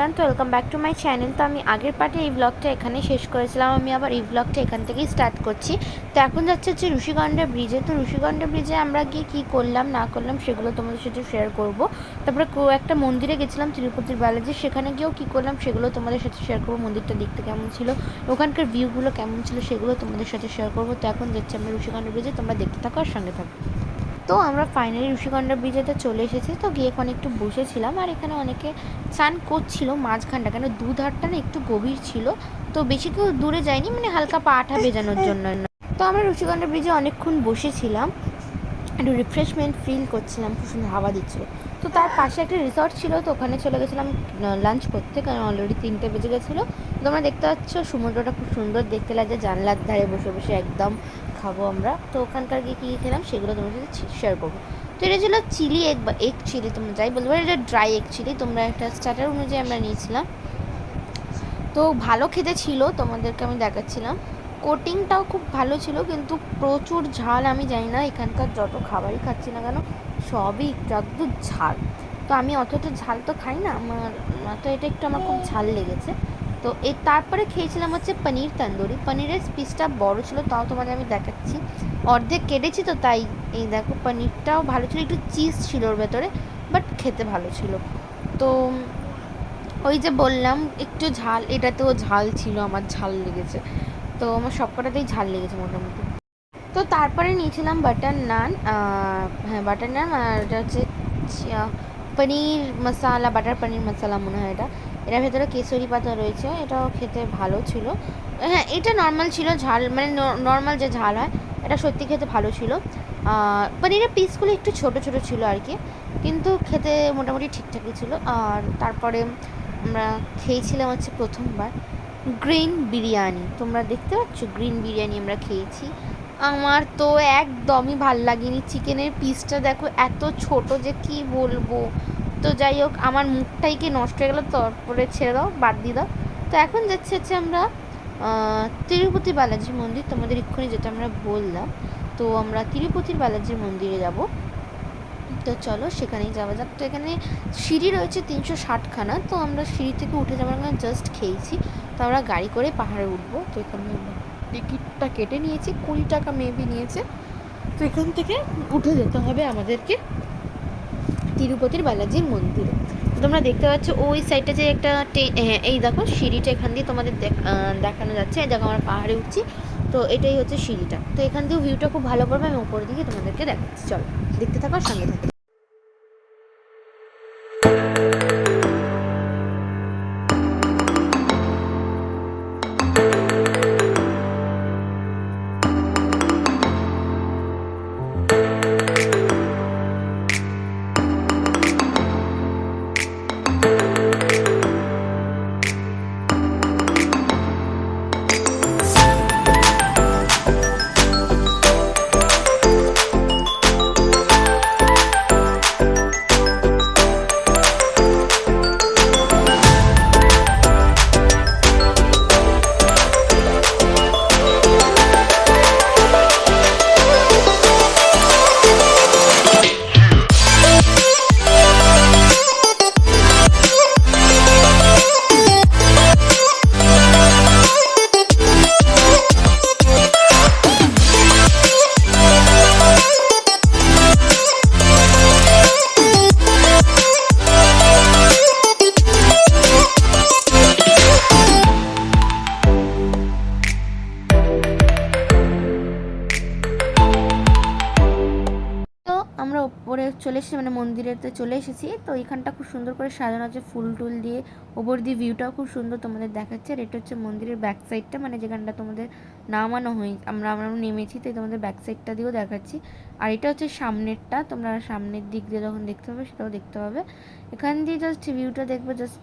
Everyone, তো welcome back to my channel. তো আমি আগের পার্টে এই ব্লগটা এখানে শেষ করেছিলাম, আমি আবার এই ব্লগটা এখান থেকেই স্টার্ট করছি। তো এখন যাচ্ছে হচ্ছে ঋষিগন্ধা ব্রিজে। তো ঋষিগন্ধা ব্রিজে আমরা গিয়ে কী করলাম না করলাম সেগুলো তোমাদের সাথে শেয়ার করব। তারপরে একটা মন্দিরে গেছিলাম তিরুপতির বালাজি, সেখানে গিয়েও কী করলাম সেগুলো তোমাদের সাথে শেয়ার করবো। মন্দিরটা দেখতে কেমন ছিল, ওখানকার ভিউগুলো কেমন ছিল সেগুলো তোমাদের সাথে শেয়ার করবো। তো এখন যাচ্ছে আমরা ঋষিগন্ধা ব্রিজে, তোমরা দেখতে থাকো আর সঙ্গে থাকো। তো আমরা ফাইনালি ঋষিগন্ধা ব্রিজেতে চলে এসেছি। তো গিয়ে এখন একটু বসেছিলাম, আর এখানে অনেকে স্নান করছিল মাঝখানটা, কেন দুধারটা না একটু গভীর ছিল, তো বেশি কেউ দূরে যায়নি, মানে হালকা পাটা ভেজানোর জন্য। তো আমরা ঋষিগন্ধা ব্রিজে অনেকক্ষণ বসেছিলাম, একটু রিফ্রেশমেন্ট ফিল করছিলাম, খুব সুন্দর হাওয়া দিচ্ছিলো। তো তার পাশে একটা রিসর্ট ছিল, তো ওখানে চলে গেছিলাম লাঞ্চ করতে, কারণ অলরেডি 3টে বেজে গেছিলো। তোমরা দেখতে পাচ্ছ সমুদ্রটা খুব সুন্দর দেখতে লাগে, জানলার ধারে বসে বসে একদম খাবো আমরা। তো ওখানকার গিয়ে কী খেলাম সেগুলো তোমার সাথে শেয়ার করবো। তো এটা ছিল চিলি এগ বা এগ চিলি, তোমরা যাই বলতে পারো, এটা ড্রাই এগ চিলি। তোমরা একটা স্টার্টার অনুযায়ী আমরা নিয়েছিলাম, তো ভালো খেতে ছিল, তোমাদেরকে আমি দেখাচ্ছিলাম। কোটিংটাও খুব ভালো ছিল, কিন্তু প্রচুর ঝাল। আমি জানি না এখানকার যত খাবারই খাচ্ছি না কেন সবই একটু একটু ঝাল। তো আমি অতটা ঝাল তো খাই না, তো এটা একটু আমার খুব ঝাল লেগেছে। তো তারপরে খেয়েছিলাম হচ্ছে পনির তন্দুরি। পনিরের পিসটা বড় ছিল, তাও তোমাদের আমি দেখাচ্ছি, অর্ধেক কেটেছি তো তাই। এই দেখো, পনিরটাও ভালো ছিল, একটু চিজ ছিল ওর ভেতরে, বাট খেতে ভালো ছিল। তো ওই যে বললাম একটু ঝাল, এটাতেও ঝাল ছিল, আমার ঝাল লেগেছে। তো আমার সবকটাতেই ঝাল লেগেছে মোটামুটি। তো তারপরে নিয়েছিলাম বাটার নান, হ্যাঁ বাটার নান, আর এটা হচ্ছে পনির মশালা, বাটার পনির মশালা মনে হয় এটা। এটার ভেতরে কেশরি পাতা রয়েছে, এটাও খেতে ভালো ছিল। হ্যাঁ, এটা নর্মাল ছিল, ঝাল মানে নর্মাল যে ঝাল হয়, এটা সত্যি খেতে ভালো ছিল। পনিরের পিসগুলো একটু ছোটো ছোটো ছিল আর কি, কিন্তু খেতে মোটামুটি ঠিকঠাকই ছিল। আর তারপরে আমরা খেয়েছিলাম হচ্ছে প্রথমবার গ্রিন বিরিয়ানি। তোমরা দেখতে পাচ্ছ গ্রিন বিরিয়ানি আমরা খেয়েছি। আমার তো একদমই ভাল লাগেনি, চিকেনের পিসটা দেখো এত ছোট যে কি বলবো। তো যাই হোক, আমার মুখটাই কি নষ্ট হয়ে গেলো, তারপরে ছেড়ে দাও, বাদ দিয়ে দাও। তো এখন যাচ্ছে হচ্ছে আমরা তিরুপতি বালাজি মন্দির, তোমাদের এক্ষুনি যেটা আমরা বললাম। তো আমরা তিরুপতির বালাজির মন্দিরে যাব, তো চলো সেখানেই যাওয়া যাক। তো এখানে সিঁড়ি রয়েছে 360খানা, তো আমরা সিঁড়ি থেকে উঠে যাওয়ার জাস্ট খেয়েছি। তো আমরা গাড়ি করে পাহাড়ে উঠবো। তো এখানে টিকিটটা কেটে নিয়েছি, 20 টাকা মেবি নিয়েছে। তো এখান থেকে উঠে যেতে হবে আমাদেরকে তিরুপতির বালাজির মন্দিরে। তো তোমরা দেখতে পাচ্ছ ওই সাইডটা যে একটা হ্যাঁ এই দেখো সিঁড়িটা, এখান দিয়ে তোমাদের দেখানো যাচ্ছে, দেখো আমরা পাহাড়ে উঠছি। তো এটাই হচ্ছে সিঁড়িটা, তো এখান থেকে ভিউটা খুব ভালো পড়বে, আমি উপরের দিকে তোমাদেরকে দেখাচ্ছি, চলো দেখতে থাকো, সঙ্গে থাকো। আমরা ওপরে চলে এসেছি, মানে মন্দিরেতে চলে এসেছি। তো এইখানটা খুব সুন্দর করে সাজানো আছে ফুল টুল দিয়ে, ওপর দিয়ে ভিউটাও খুব সুন্দর তোমাদের দেখাচ্ছে। আর এটা হচ্ছে মন্দিরের ব্যাক সাইডটা, মানে যেখানটা তোমাদের নামানো হয়, আমরা নেমেছি, তাই তোমাদের ব্যাক সাইডটা দিয়েও দেখাচ্ছি। আর এটা হচ্ছে সামনেরটা, তোমরা সামনের দিক দিয়ে যখন দেখতে পাবে সেটাও দেখতে পাবে। এখান দিয়ে জাস্ট ভিউটা দেখবে, just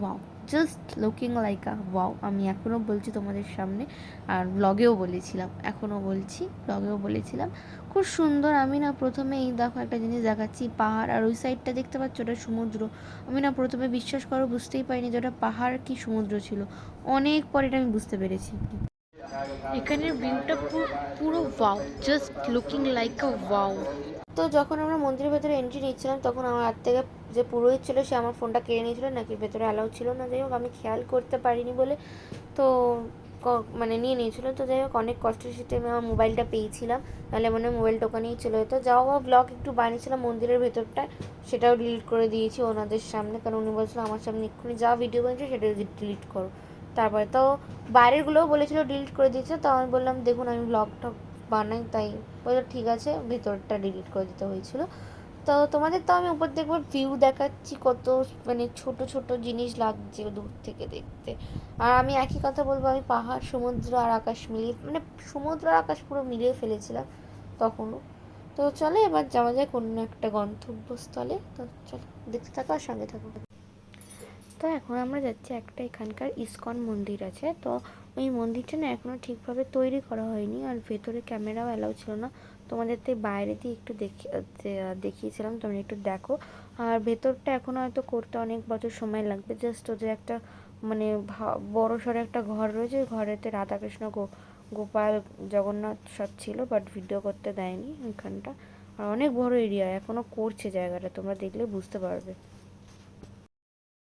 wow, just looking like আ ওয়াও। আমি এখনও বলছি তোমাদের সামনে, আর ব্লগেও বলেছিলাম, এখনও বলছি, ব্লগেও বলেছিলাম, খুব সুন্দর। আমি না প্রথমে এই দেখো একটা জিনিস দেখাচ্ছি, পাহাড়, আর ওই সাইডটা দেখতে পাচ্ছ ওটা সমুদ্র। আমি না প্রথমে বিশ্বাস করো বুঝতেই পারিনি যে ওটা পাহাড় কি সমুদ্র ছিল, অনেক পরে এটা আমি বুঝতে পেরেছি। এখানের ভিউটা পুরো ওয়াও, জাস্ট লুকিং লাইক আ ওয়াও। তো যখন আমরা মন্দিরের ভেতরে এন্ট্রি নিচ্ছিলাম তখন আমার হাত থেকে যে পুরোহিত ছিল সে আমার ফোনটা কেড়ে নিয়েছিল, নাকি ভেতরে অ্যালাউ ছিল না, যাই হোক আমি খেয়াল করতে পারিনি বলে তো মানে নিয়ে নিয়েছিলো। তো যাই হোক অনেক কষ্টে সেটা আমি আমার মোবাইলটা পেয়েছিলাম, নাহলে মনে হয় মোবাইলটা ওখানেই চলে যেত। যাও ব্লগ একটু বানিয়েছিলাম মন্দিরের ভেতরটা, সেটাও ডিলিট করে দিয়েছি ওনাদের সামনে, কারণ উনি বলছিল আমার সামনে এক্ষুনি যা ভিডিও বানিয়েছো সেটা ডিলিট করো। তারপরে তো বাইরেরগুলোও বলেছিল ডিলিট করে দিয়েছে, তো আমি বললাম দেখুন আমি ব্লগটা বানাই, তাই বললো ঠিক আছে, ভেতরটা ডিলিট করে দিতে হয়েছিল। তো তোমাদের তো আমি উপর থেকে ভিউ দেখাচ্ছি, কত মানে ছোট ছোট জিনিস লাগছে দূর থেকে দেখতে। আর আমি একই কথা বলবো, আমি পাহাড়, সমুদ্র আর আকাশ মিলিয়ে, মানে সমুদ্র আর আকাশ পুরো মিলিয়ে ফেলেছিলাম তখনও। তো চলে এবার যাওয়া যায় কোনো একটা গন্তব্যস্থলে। তো চলো দেখতে থাকো আর সঙ্গে থাকো। তো এখন আমরা যাচ্ছি একটা এখানকার ইসকন মন্দির আছে, তো ওই মন্দিরটা না এখনও ঠিকভাবে তৈরি করা হয়নি, আর ভেতরে ক্যামেরাও অ্যালাউ ছিল না। তোমাদের তো বাইরে দিয়ে একটু দেখিয়েছিলাম, তোমরা একটু দেখো। আর ভেতরটা এখনও হয়তো করতে অনেক বছর সময় লাগবে। জাস্ট ওদের একটা মানে বড় সড়ো একটা ঘর রয়েছে, ঘরেতে রাধাকৃষ্ণ গোপাল জগন্নাথ সব ছিল, বাট ভিডিও করতে দেয়নি ওইখানটা। আর অনেক বড় এরিয়া, এখনও করছে জায়গাটা, তোমরা দেখলে বুঝতে পারবে।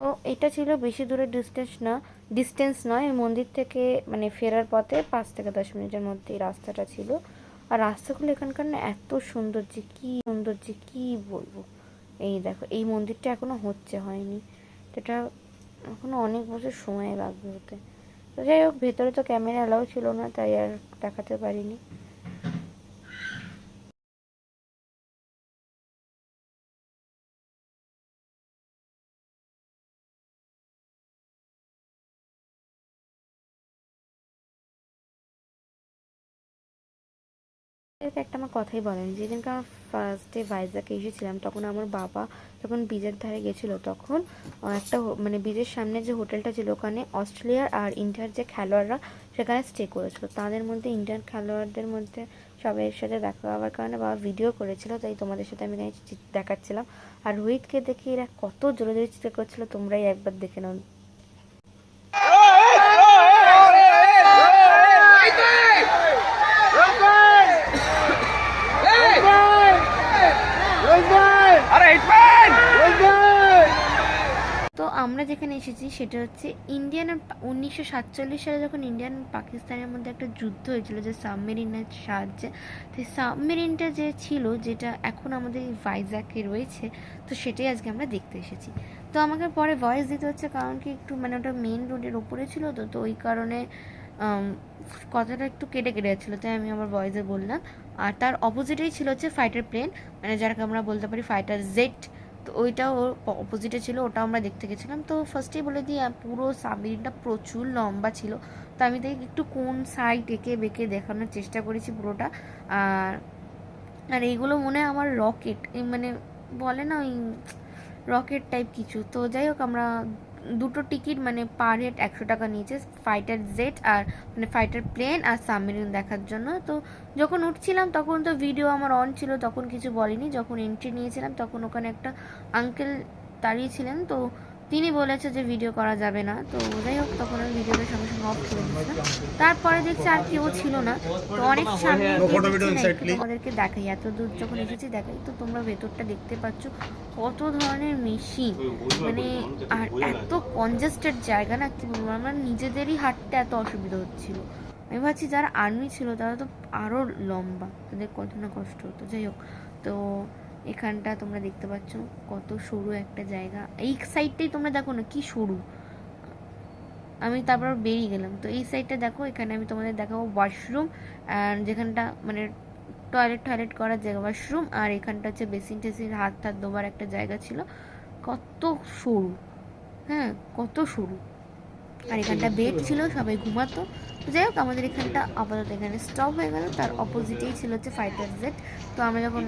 তো এটা ছিল বেশি দূরের ডিস্টেন্স নয় এই মন্দির থেকে, মানে ফেরার পথে 5 থেকে 10 মিনিটের মধ্যে এই রাস্তাটা ছিল। আর রাস্তাগুলো এখানকার না এত সুন্দর যে কি বলবো। এই দেখো এই মন্দিরটা এখনো হয়নি, এটা এখনো অনেক বছর সময় লাগবে হতে। তো যাই হোক ভেতরে তো ক্যামেরা অ্যালাউ ছিল না, তাই আর দেখাতে পারিনি। এর একটা আমার কথাই বলেনি, যেদিনকে আমার ফার্স্টে ভাইজাকে এসেছিলাম তখন আমার বাবা যখন বীজের ধারে গেছিলো, তখন একটা মানে বীজের সামনে যে হোটেলটা ছিল ওখানে অস্ট্রেলিয়ার আর ইন্ডিয়ার যে খেলোয়াড়রা সেখানে স্টে করেছিল, তাদের মধ্যে ইন্ডিয়ান খেলোয়াড়দের মধ্যে সবাইয়ের সাথে দেখা হওয়ার কারণে বাবা ভিডিও করেছিল, তাই তোমাদের সাথে আমি দেখাচ্ছিলাম। আর রোহিতকে দেখে এরা কত জোরে জোরে চিৎকার করছিল, তোমরাই একবার দেখে নাও। তো আমরা যেখানে এসেছি সেটা হচ্ছে ইন্ডিয়ান 1947 সালে যখন ইন্ডিয়ান পাকিস্তানের মধ্যে একটা যুদ্ধ হয়েছিল যে সাবমেরিনের সাহায্যে, তো সাবমেরিনটা যে ছিল যেটা এখন আমাদের ভাইজ্যাকে রয়েছে, তো সেটাই আজকে আমরা দেখতে এসেছি। তো আমাকে পরে ভয়েস দিতে হচ্ছে, কারণ কি একটু মানে ওটা মেন রোডের ওপরে ছিল, তো ওই কারণে কথাটা একটু কেটে কেটে যাচ্ছিলো, তাই আমি আমার ভয়েসে বললাম। আর তার অপোজিটেই ছিল হচ্ছে ফাইটার প্লেন, মানে যাকে আমরা বলতে পারি ফাইটার জেট, তো ওইটাও ওর অপোজিটে ছিল, ওটাও আমরা দেখতে গেছিলাম। তো ফার্স্টেই বলে দিই পুরো সাবমেরিনটা প্রচুর লম্বা ছিল, তো আমি দেখি একটু কোন সাইড এঁকে বেঁকে দেখানোর চেষ্টা করেছি পুরোটা। আর আর এইগুলো মনে হয় আমার রকেট, মানে বলে না ওই রকেট টাইপ কিছু। তো যাই হোক আমরা দুটো টিকিট মানে পার হেড 100 টাকা নিয়েছে ফাইটার জেট আর মানে ফাইটার প্লেন আর সাবমেরিন দেখার জন্য। তো যখন উঠছিলাম তখন তো ভিডিও আমার অন ছিল, তখন কিছু বলিনি। যখন এন্ট্রি নিয়েছিলাম তখন ওখানে একটা আঙ্কেল দাঁড়িয়েছিলেন, তো তিনি বলেছে যে ভিডিও করা যাবে না। তো যাই হোক তখন আমি ভিডিওটা সঙ্গে সঙ্গে অফ করে দিয়েছিলাম। তারপরে দেখছি আর কেউ ছিল না, তো অনেক সামনে তোমাদেরকে দেখাই, এত দূর যখন এসেছি দেখাই। তো তোমরা ভেতরটা দেখতে পাচ্ছ কত ধরনের মেশিন, মানে আর এত কনজেস্টেড জায়গা না, কি বলবো, আমার নিজেদেরই হাঁটতে এত অসুবিধা হচ্ছিল। আমি ভাবছি যারা আর্মি ছিল তারা তো আরও লম্বা, তাদের কত না কষ্ট হতো। যাই হোক তো এখানটা তোমরা দেখতে পাচ্ছ কত সরু একটা জায়গা, এই সাইডটাই তোমরা দেখো না কি সরু। আমি তারপর বেরিয়ে গেলাম, তো এই সাইডটা দেখো, এখানে আমি তোমাদের দেখাবো ওয়াশরুম, আর যেখানটা মানে টয়লেট করার জায়গা ওয়াশরুম, আর এখানটা হচ্ছে বেসিন টেসিন হাত টাত ধোবার একটা জায়গা ছিল। কত সরু, হ্যাঁ কত সরু। আর এখানটা বেড ছিল, সবাই ঘুমাতো। তো যাই হোক আমাদের এখানটা আপাতত এখানে স্টপ হয়ে গেল, তার অপোজিটেই ছিল হচ্ছে ফাইটার জেট। তো আমরা যখন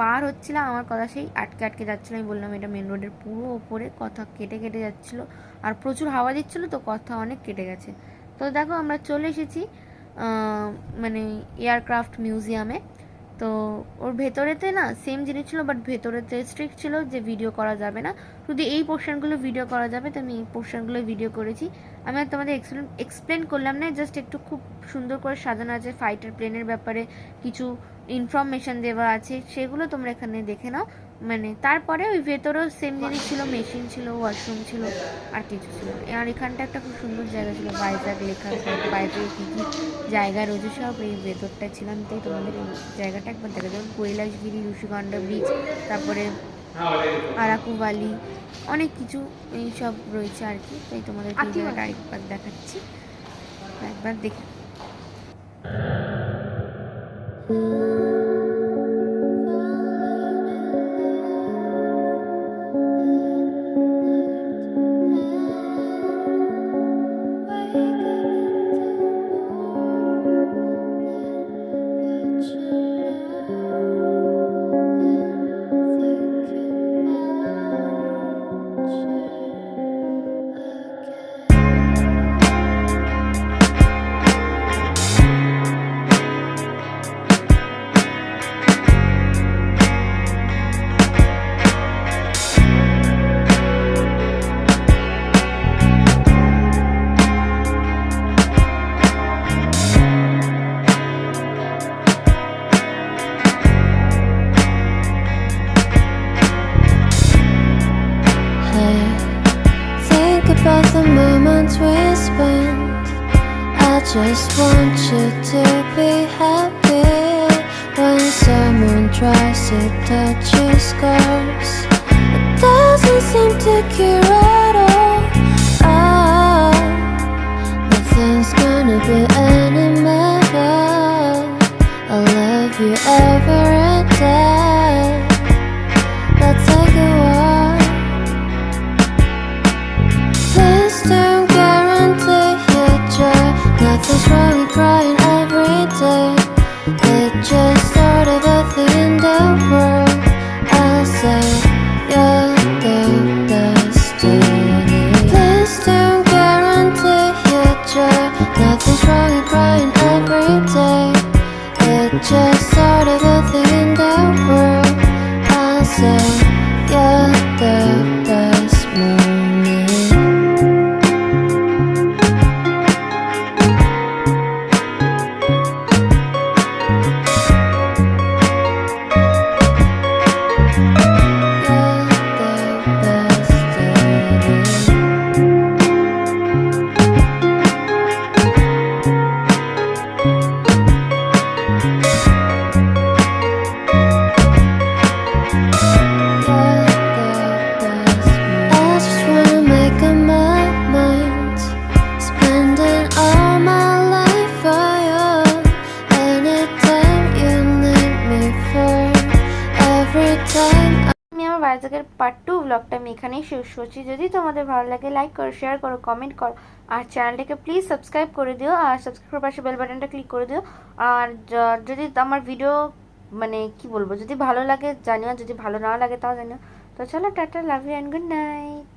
পার হচ্ছিলাম আমার কথা সেই আটকে আটকে যাচ্ছিলো, আমি বললাম এটা মেন রোডের পুরো ওপরে, কথা কেটে কেটে যাচ্ছিলো, আর প্রচুর হাওয়া দিচ্ছিলো, তো কথা অনেক কেটে গেছে। তো দেখো আমরা চলে এসেছি মানে এয়ারক্রাফট মিউজিয়ামে। তো ওর ভেতরেতে না সেম জিনিস ছিল, বাট ভেতরেতে স্ট্রিক্ট ছিল যে ভিডিও করা যাবে না, শুধু এই পোর্শনগুলো ভিডিও করা যাবে। তো আমি এই পোর্শনগুলো ভিডিও করেছি। আমি আর তোমাদের এক্সপ্লেন করলাম না, জাস্ট একটু খুব সুন্দর করে সাজানো আছে, ফাইটার প্লেনের ব্যাপারে কিছু ইনফরমেশান দেওয়া আছে, সেগুলো তোমরা এখানে দেখে নাও। মানে তারপরে ওই ভেতরেও সেম জিনিস ছিল, মেশিন ছিল, ওয়াশরুম ছিল, আর কিছু ছিল না। আর এখানটা একটা খুব সুন্দর জায়গা ছিল, ভাইজাগ লেখার পর ভাইজাগে কী কী জায়গা রয়েছে সব এই ভেতরটা ছিলাম। তাই তোমাদের এই জায়গাটা একবার দেখা, যেমন কৈলাসগিরি, ঋষিগন্ধা ব্রিজ, তারপরে আরাকু ভ্যালি, অনেক কিছু এই সব রয়েছে আর কি। তাই তোমাদেরকে এই জায়গাটা আরেকবার দেখাচ্ছি, একবার দেখে। About the moments we spent, I just want you to be happy. When someone tries to touch your scars, it doesn't seem to cure at all. Oh, nothing's gonna be any matter. I'll love you every day. Let's take a walk. Please don't guarantee your joy. Nothing's wrong with crying every day. It's just sort of a thing in the world. I'll say you're the destiny. Please don't guarantee your joy. Nothing's wrong with crying every day. It's just sort of a thing in the world. I'll say you're the best moment. আমি আমার ভাইজাগের part 2 ব্লগটা আমি এখানেই শেষ করছি। যদি তোমাদের ভালো লাগে লাইক করো, শেয়ার করো, কমেন্ট করো, আর চ্যানেলটাকে প্লিজ সাবস্ক্রাইব করে দিও, আর সাবস্ক্রাইব পাশে বেল বাটনটা ক্লিক করে দিও। আর যদি আমার ভিডিও মানে কি বলবো, যদি ভালো লাগে জানিও, যদি ভালো না লাগে তাও জানিও। তো চলো, টাটা, love you and good night.